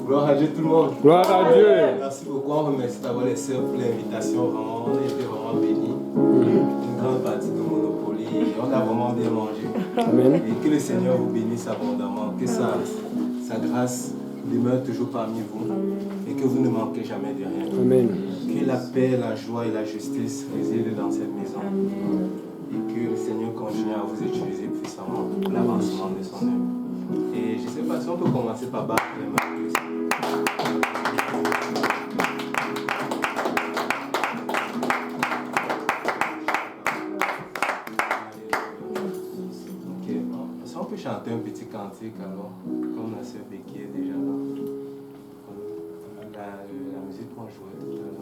Gloire à Dieu tout le monde. Gloire à Dieu. Merci beaucoup. On remercie d'abord les sœurs pour l'invitation. Vraiment, on a été vraiment bénis. Une grande partie de Monopoly. On a vraiment bien mangé. Amen. Et que le Seigneur vous bénisse abondamment. Que sa grâce demeure toujours parmi vous. Et que vous ne manquez jamais de rien. Amen. Que la paix, la joie et la justice résident dans cette maison. Et que le Seigneur continue à vous utiliser puissamment pour l'avancement de son œuvre. Et je ne sais pas si on peut commencer par battre les mains. Ok, bon. Si on peut chanter un petit cantique alors, comme la sœur Becky est déjà là. La musique qu'on jouait tout à l'heure.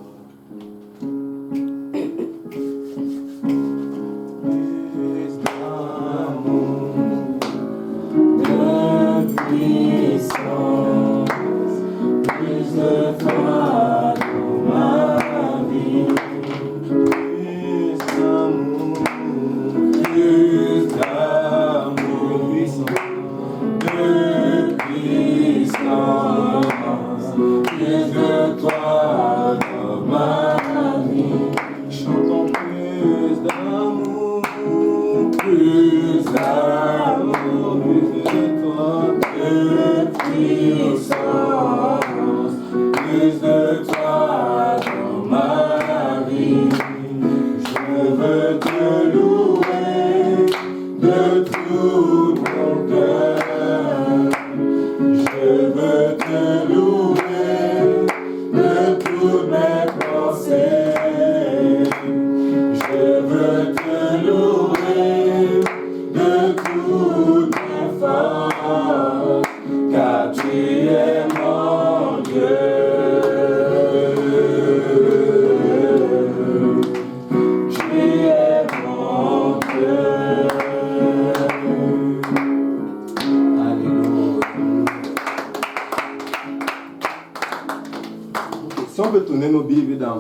Si on peut tourner nos Bibles dans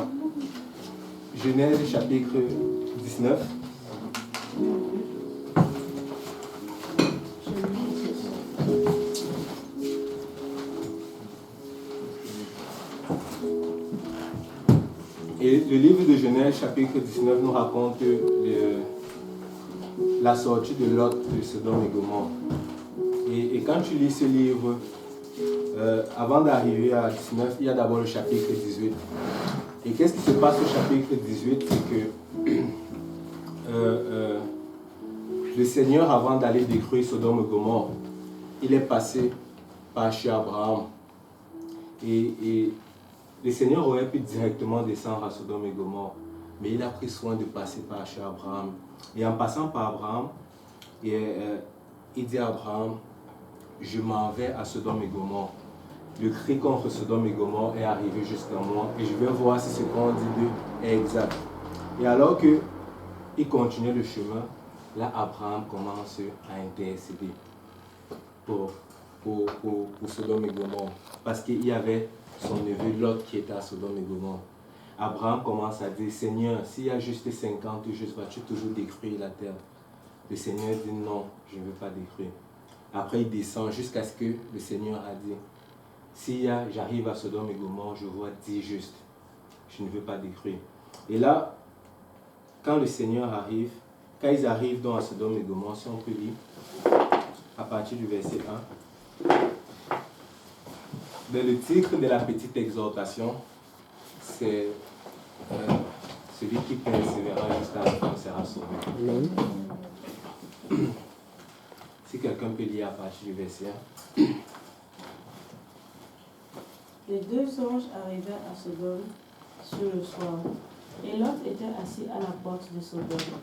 Genèse chapitre 19. Et le livre de Genèse chapitre 19 nous raconte la sortie de Lot de Sodome et Gomorrhe. Et quand tu lis ce livre, avant d'arriver à 19, il y a d'abord le chapitre 18. Et qu'est-ce qui se passe au chapitre 18? C'est que le Seigneur, avant d'aller détruire Sodome et Gomorrhe, il est passé par chez Abraham. Et le Seigneur aurait pu directement descendre à Sodome et Gomorrhe, mais il a pris soin de passer par chez Abraham. Et en passant par Abraham, il dit à Abraham, je m'en vais à Sodome et Gomorrhe. Le cri contre Sodome et Gomorrhe est arrivé jusqu'à moi et je vais voir si ce qu'on dit d'eux est exact. Et alors qu'il continue le chemin, là Abraham commence à intercéder pour Sodome et Gomorrhe. Parce qu'il y avait son neveu Lot qui était à Sodome et Gomorrhe. Abraham commence à dire, Seigneur, s'il y a juste 50 justes, vas-tu toujours détruire la terre? Le Seigneur dit non, je ne veux pas détruire. Après il descend jusqu'à ce que le Seigneur a dit, si j'arrive à Sodome et Gomorrhe, je vois 10 justes. Je ne veux pas détruire. Et là, quand le Seigneur arrive, quand ils arrivent dans Sodome et Gomorrhe, si on peut lire, à partir du verset 1, le titre de la petite exhortation, c'est celui qui persévérera jusqu'à la fin sera sauvé. Si quelqu'un peut lire à partir du verset 1. Les deux anges arrivèrent à Sodome sur le soir, et Lot était assis à la porte de Sodome.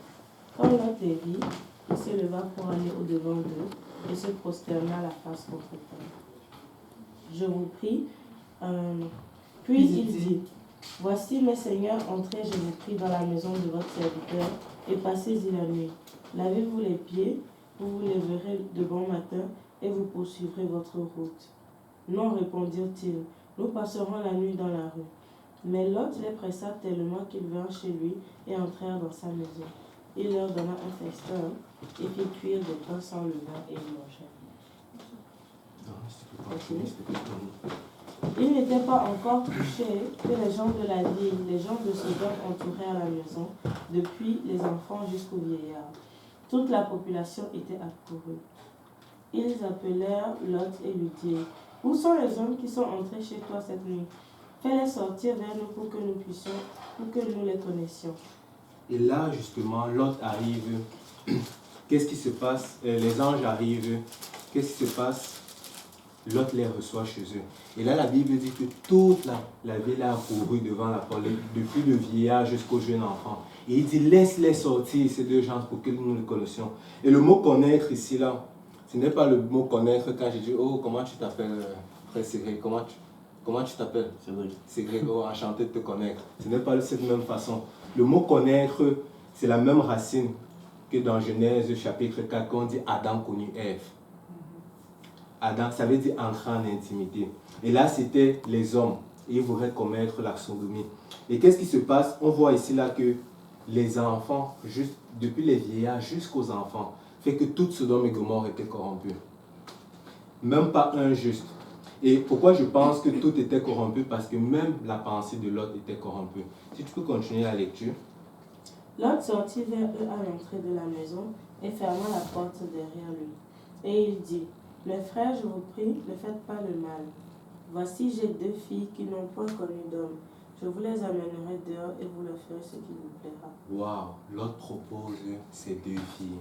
Quand Lot les vit, il se leva pour aller au-devant d'eux et se prosterna la face contre terre. Je vous prie. Puis il dit, voici mes seigneurs, entrez, je vous prie, dans la maison de votre serviteur et passez-y la nuit. Lavez-vous les pieds, vous vous lèverez de bon matin et vous poursuivrez votre route. Non, répondirent-ils, nous passerons la nuit dans la rue. Mais Lot les pressa tellement qu'ils vinrent chez lui et entrèrent dans sa maison. Il leur donna un festin et fit cuire des pains sans levain et ils mangèrent. Il n'était pas encore couché que les gens de la ville, les gens de Sodome entourèrent la maison, depuis les enfants jusqu'aux vieillards. Toute la population était accourue. Ils appelèrent Lot et lui dirent, « Où sont les hommes qui sont entrés chez toi cette nuit? Fais-les sortir vers nous pour que nous les connaissions. » Et là, justement, Lot arrive. Qu'est-ce qui se passe? Les anges arrivent. Qu'est-ce qui se passe? Lot les reçoit chez eux. Et là, la Bible dit que toute la ville a accouru devant la porte, depuis le vieillard jusqu'au jeune enfant. Et il dit, laisse-les sortir, ces deux gens, pour que nous les connaissions. Et le mot connaître ici, là, ce n'est pas le mot connaître quand j'ai dit, oh, comment tu t'appelles, frère Cédric, comment tu t'appelles? Cédric, oh, enchanté de te connaître. Ce n'est pas de cette même façon. Le mot connaître, c'est la même racine que dans Genèse chapitre 4, quand on dit Adam connut Ève. Adam, ça veut dire entrer en intimité. Et là, c'était les hommes. Et ils voulaient commettre la sodomie. Et qu'est-ce qui se passe? On voit ici là que les enfants, juste, depuis les vieillards jusqu'aux enfants, fait que toute Sodome et Gomorrhe était corrompue. Même pas un juste. Et pourquoi je pense que tout était corrompu? Parce que même la pensée de Lot était corrompue. Si tu peux continuer la lecture. Lot sortit vers eux à l'entrée de la maison et ferma la porte derrière lui. Et il dit, « Mes frères, je vous prie, ne faites pas le mal. Voici, j'ai deux filles qui n'ont point connu d'homme. Je vous les amènerai dehors et vous leur ferez ce qui vous plaira. » Waouh, Lot propose ces deux filles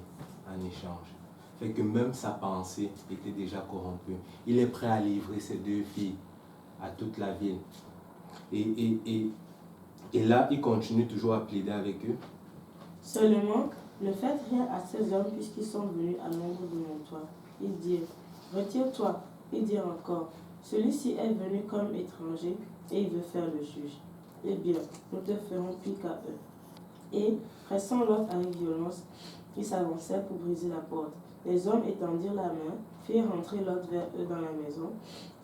en échange. Fait que même sa pensée était déjà corrompue. Il est prêt à livrer ces deux filles à toute la ville. Et là, il continue toujours à plaider avec eux. Seulement, ne faites rien à ces hommes puisqu'ils sont venus à l'ombre de mon toit. Ils dirent, « Retire-toi. » Ils dirent encore, « Celui-ci est venu comme étranger et il veut faire le juge. Eh bien, nous te ferons pis qu'à eux. » Et, pressant Lot avec violence, ils s'avancèrent pour briser la porte. Les hommes étendirent la main, firent rentrer Lot vers eux dans la maison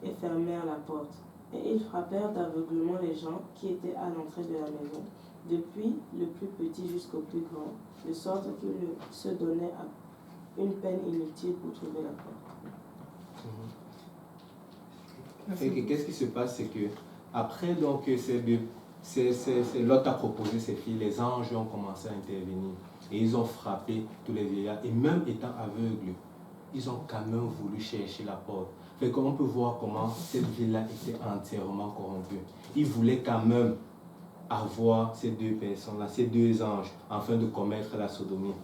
et fermèrent la porte. Et ils frappèrent d'aveuglement les gens qui étaient à l'entrée de la maison, depuis le plus petit jusqu'au plus grand, de sorte qu'ils se donnaient une peine inutile pour trouver la porte. Qu'est-ce qui se passe, c'est que après donc Lot a proposé ses filles, les anges ont commencé à intervenir et ils ont frappé tous les vieillards et même étant aveugles, ils ont quand même voulu chercher la porte. Fait qu'on peut voir comment cette ville-là était entièrement corrompue. Ils voulaient quand même avoir ces deux personnes-là, ces deux anges, afin de commettre la sodomie.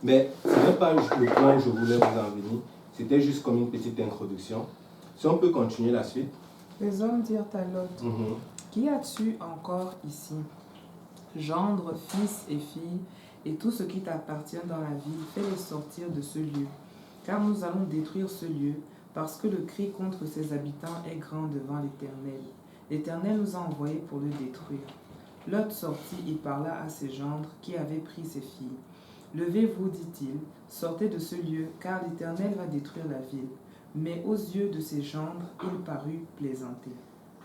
Mais ce n'est pas le point où je voulais vous en venir, c'était juste comme une petite introduction. Si on peut continuer la suite. Les hommes dirent à Lot, Qui as-tu encore ici? Gendre, fils et filles, et tout ce qui t'appartient dans la ville, fais-les sortir de ce lieu. Car nous allons détruire ce lieu, parce que le cri contre ses habitants est grand devant l'Éternel. L'Éternel nous a envoyés pour le détruire. Lot sortit et parla à ses gendres qui avaient pris ses filles. Levez-vous, dit-il, sortez de ce lieu, car l'Éternel va détruire la ville. Mais aux yeux de ses gendres, il parut plaisanter.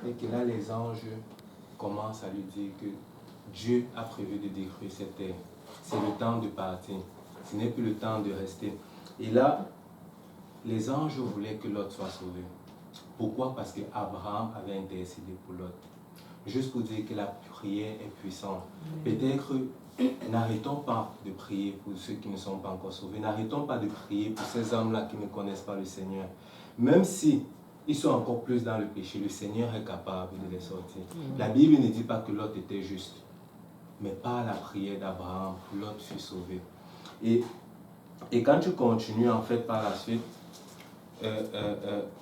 Et que là, les anges commencent à lui dire que Dieu a prévu de détruire cette terre. C'est le temps de partir. Ce n'est plus le temps de rester. Et là, les anges voulaient que Lot soit sauvé. Pourquoi? Parce qu'Abraham avait intercédé pour Lot. Juste pour dire que la prière est puissante. Peut-être n'arrêtons pas de prier pour ceux qui ne sont pas encore sauvés. N'arrêtons pas de prier pour ces hommes-là qui ne connaissent pas le Seigneur. Même si ils sont encore plus dans le péché, le Seigneur est capable de les sortir. La Bible ne dit pas que Lot était juste, mais par la prière d'Abraham, Lot fut sauvé. Et quand tu continues en fait par la suite,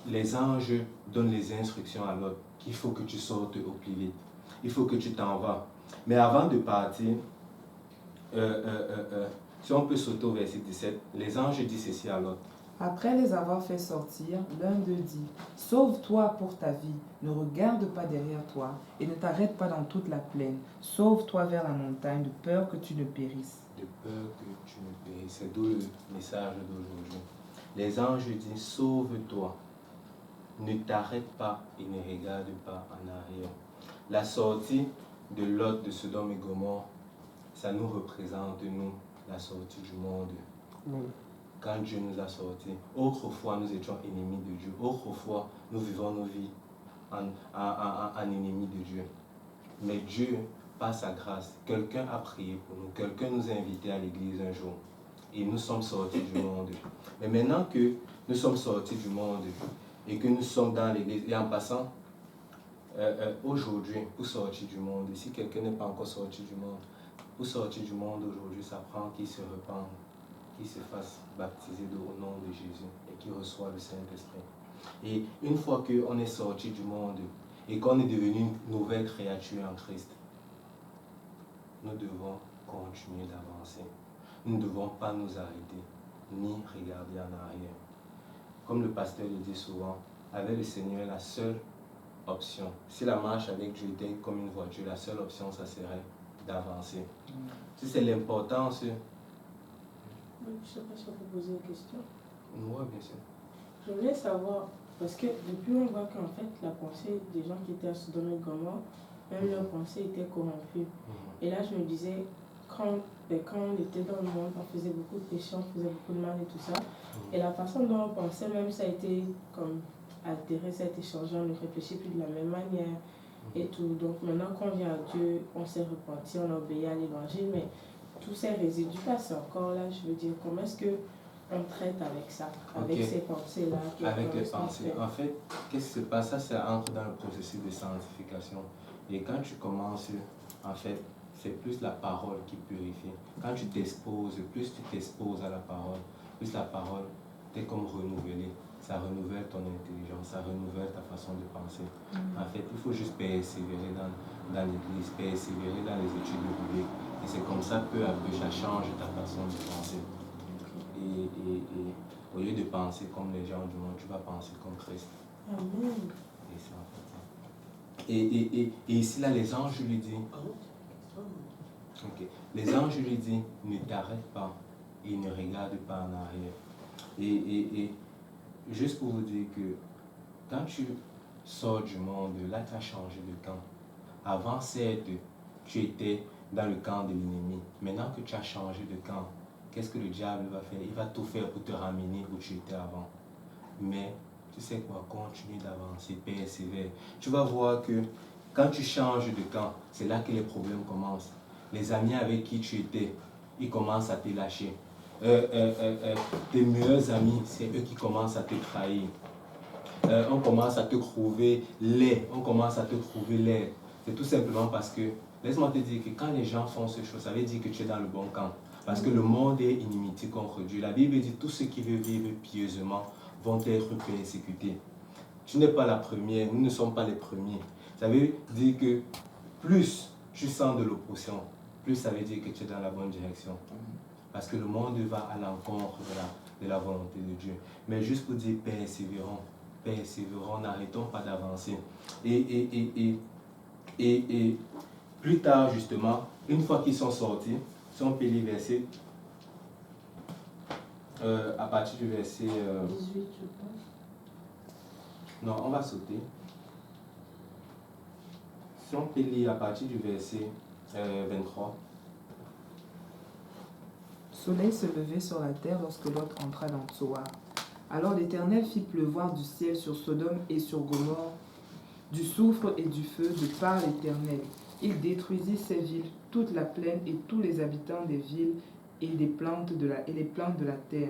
les anges donnent les instructions à Lot qu'il faut que tu sortes au plus vite. Il faut que tu t'en vas. Mais avant de partir, si on peut sauter au verset 17, les anges disent ceci à Lot. Après les avoir fait sortir, l'un d'eux dit, « Sauve-toi pour ta vie, ne regarde pas derrière toi, et ne t'arrête pas dans toute la plaine. Sauve-toi vers la montagne, de peur que tu ne périsses. » De peur que tu ne périsses. C'est d'où le message d'aujourd'hui. Les anges disent, sauve-toi, ne t'arrête pas et ne regarde pas en arrière. La sortie de Lot, de Sodome et Gomorrhe, ça nous représente, nous, la sortie du monde. Quand Dieu nous a sortis. Autrefois, nous étions ennemis de Dieu. Autrefois, nous vivons nos vies en ennemi de Dieu. Mais Dieu, par sa grâce, quelqu'un a prié pour nous, quelqu'un nous a invités à l'église un jour. Et nous sommes sortis du monde. Mais maintenant que nous sommes sortis du monde et que nous sommes dans l'église, et en passant, aujourd'hui, pour sortir du monde, si quelqu'un n'est pas encore sorti du monde, pour sortir du monde aujourd'hui, ça prend qu'il se repente, qu'il se fasse baptiser au nom de Jésus et qu'il reçoive le Saint-Esprit. Et une fois qu'on est sorti du monde et qu'on est devenu une nouvelle créature en Christ, nous devons continuer d'avancer. Nous ne devons pas nous arrêter, ni regarder en arrière. Comme le pasteur le dit souvent, avec le Seigneur, la seule option, si la marche avec Dieu était comme une voiture, la seule option, ça serait d'avancer. Si c'est l'importance... Je ne sais pas si on peut poser une question. Oui, bien sûr. Je voulais savoir, parce que depuis on voit qu'en fait la pensée des gens qui étaient à Sodome et Gomorrhe, même leur pensée était corrompue. Et là je me disais, quand on était dans le monde, on faisait beaucoup de péchés, on faisait beaucoup de mal et tout ça. Et la façon dont on pensait, même ça a été comme altéré, ça a été changé, on ne réfléchit plus de la même manière et tout. Donc maintenant qu'on vient à Dieu, on s'est repenti, on a obéi à l'évangile, mais tous ces résidus là, c'est encore là, je veux dire, comment est-ce que on traite avec ça, avec ces pensées-là? Avec les pensées. En fait, qu'est-ce qui se passe? Ça entre dans le processus de sanctification. Et quand tu commences, en fait, c'est plus la parole qui purifie. Quand tu t'exposes, plus tu t'exposes à la parole, plus la parole t'est comme renouvelée. Ça renouvelle ton intelligence, ça renouvelle ta façon de penser. En fait, il faut juste persévérer dans l'église, persévérer dans les études bibliques. Et c'est comme ça, peu à peu, ça change ta façon de penser. Et au lieu de penser comme les gens du monde, tu vas penser comme Christ. Amen. Et c'est en fait ça. Et ici, là, les anges lui disent, les anges lui disent, ne t'arrête pas et ne regarde pas en arrière. Et juste pour vous dire que quand tu sors du monde, là, tu as changé de camp. Avant, certes, tu étais dans le camp de l'ennemi. Maintenant que tu as changé de camp, qu'est-ce que le diable va faire? Il va tout faire pour te ramener où tu étais avant. Mais tu sais quoi? Continue d'avancer, persévère. Tu vas voir que quand tu changes de camp, c'est là que les problèmes commencent. Les amis avec qui tu étais, ils commencent à te lâcher. Tes meilleurs amis, c'est eux qui commencent à te trahir. On commence à te trouver laid. On commence à te trouver laid. C'est tout simplement parce que, laisse-moi te dire que quand les gens font ces choses, ça veut dire que tu es dans le bon camp. Parce que le monde est inimité contre Dieu. La Bible dit tous ceux qui veulent vivre pieusement vont être persécutés. Tu n'es pas la première, nous ne sommes pas les premiers. Ça veut dire que plus tu sens de l'oppression, plus ça veut dire que tu es dans la bonne direction. Parce que le monde va à l'encontre de la volonté de Dieu. Mais juste pour dire persévérons, persévérons, n'arrêtons pas d'avancer. Et plus tard, justement, une fois qu'ils sont sortis, si on peut lire verset, à partir du verset... 18, je pense. Non, on va sauter. Si on peut lire à partir du verset 23. Le soleil se levait sur la terre lorsque Lot entra dans Tsoar. Alors l'Éternel fit pleuvoir du ciel sur Sodome et sur Gomorrhe du soufre et du feu de par l'Éternel. Il détruisit ces villes, toute la plaine et tous les habitants des villes et les plantes de la terre.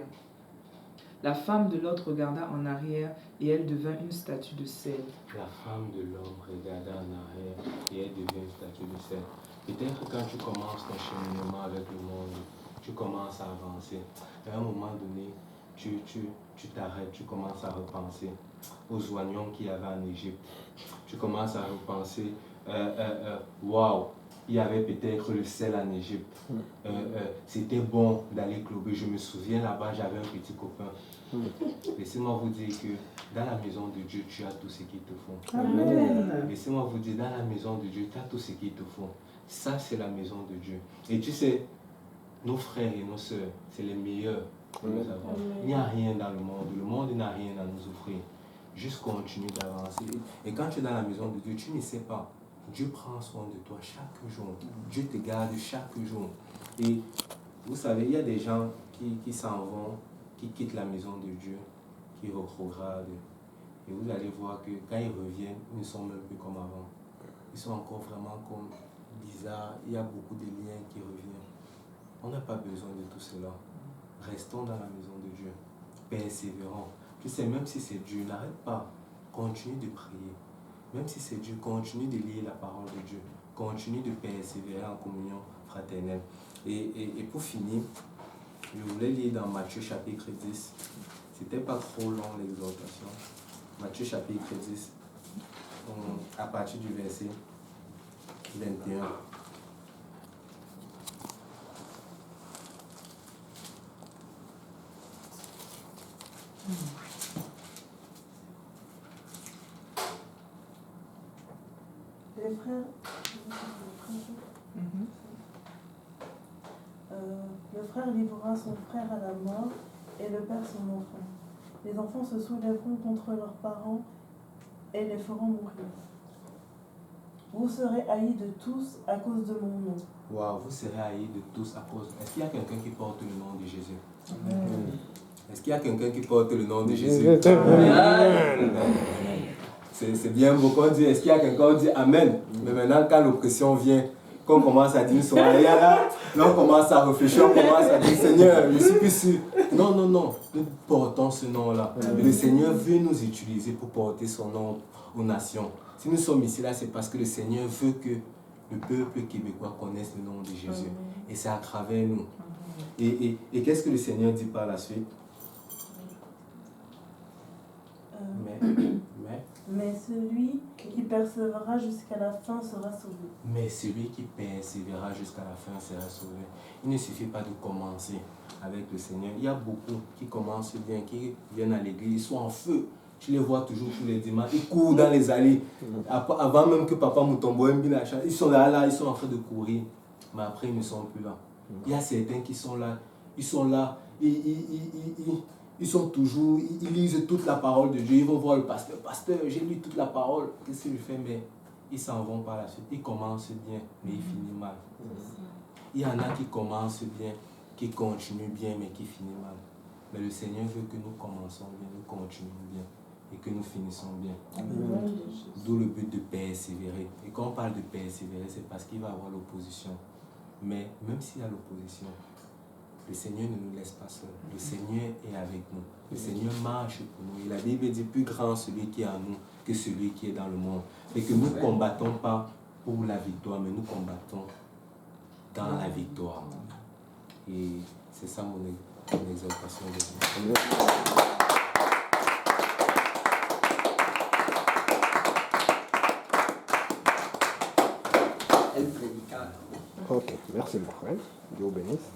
La femme de Lot regarda en arrière et elle devint une statue de sel. La femme de l'homme regarda en arrière et elle devient une statue de sel. Peut-être que quand tu commences ton cheminement avec le monde, tu commences à avancer. À un moment donné, tu t'arrêtes, tu commences à repenser aux oignons qu'il y avait en Égypte. Tu commences à repenser, waouh, il y avait peut-être le sel en Égypte. C'était bon d'aller clober. Je me souviens là-bas, j'avais un petit copain. Laissez-moi vous dire que dans la maison de Dieu, tu as tout ce qu'il te faut. Amen. Laissez-moi vous dire, dans la maison de Dieu, tu as tout ce qu'il te faut. Ça, c'est la maison de Dieu. Et tu sais, nos frères et nos sœurs, c'est les meilleurs que nous avons. Il n'y a rien dans le monde. Le monde n'a rien à nous offrir. Juste continue d'avancer. Et quand tu es dans la maison de Dieu, tu ne sais pas. Dieu prend soin de toi chaque jour. Dieu te garde chaque jour. Et vous savez, il y a des gens qui s'en vont, qui quittent la maison de Dieu, qui retrogradent. Et vous allez voir que quand ils reviennent, ils ne sont même plus comme avant. Ils sont encore vraiment comme bizarres. Il y a beaucoup de liens qui reviennent. On n'a pas besoin de tout cela. Restons dans la maison de Dieu. Persévérons. Tu sais, même si c'est Dieu, n'arrête pas. Continue de prier. Même si c'est Dieu, continue de lire la parole de Dieu. Continue de persévérer en communion fraternelle. Et pour finir, je voulais lire dans Matthieu chapitre 10. C'était pas trop long l'exhortation. Matthieu chapitre 10, à partir du verset 21. Les frères, le frère livrera son frère à la mort et le père son enfant. Les enfants se soulèveront contre leurs parents et les feront mourir. Vous serez haïs de tous à cause de mon nom. Waouh, vous serez haïs de tous à cause. Est-ce qu'il y a quelqu'un qui porte le nom de Jésus? Amen. Est-ce qu'il y a quelqu'un qui porte le nom de Jésus? Amen. C'est bien beau qu'on dit, est-ce qu'il y a quelqu'un qui dit Amen? Mais maintenant, quand l'oppression vient, qu'on commence à dire là, on commence à réfléchir, on commence à dire Seigneur, je suis plus sûr. Non, non, non, nous portons ce nom-là. Le Seigneur veut nous utiliser pour porter son nom aux nations. Si nous sommes ici là, c'est parce que le Seigneur veut que le peuple québécois connaisse le nom de Jésus. Et c'est à travers nous. Et qu'est-ce que le Seigneur dit par la suite? Mais celui qui persévérera jusqu'à la fin sera sauvé. Mais celui qui persévérera jusqu'à la fin sera sauvé. Il ne suffit pas de commencer avec le Seigneur. Il y a beaucoup qui commencent bien, qui viennent à l'église, ils sont en feu. Je les vois toujours tous les dimanches. Ils courent dans les allées. Avant même que Papa Mutombo ils sont là, ils sont en train de courir. Mais après, ils ne sont plus là. Il y a certains qui sont là. Ils sont là. Ils sont toujours, ils lisent toute la parole de Dieu. Ils vont voir le pasteur. Pasteur, j'ai lu toute la parole. Qu'est-ce qu'il fait? Mais ils s'en vont par la suite. Ils commencent bien, mais ils finissent mal. Il y en a qui commencent bien, qui continuent bien, mais qui finissent mal. Mais le Seigneur veut que nous commençons bien, nous continuons bien et que nous finissons bien. D'où le but de persévérer. Et quand on parle de persévérer, c'est parce qu'il va y avoir l'opposition. Mais même s'il y a l'opposition, le Seigneur ne nous laisse pas seuls. Le Seigneur est avec nous. Le Seigneur marche pour nous. Et la Bible dit plus grand celui qui est en nous que celui qui est dans le monde. Et que nous ne combattons pas pour la victoire, mais nous combattons dans la victoire. Et c'est ça mon exaltation de Dieu. Ok, merci mon frère. Dieu vous bénisse.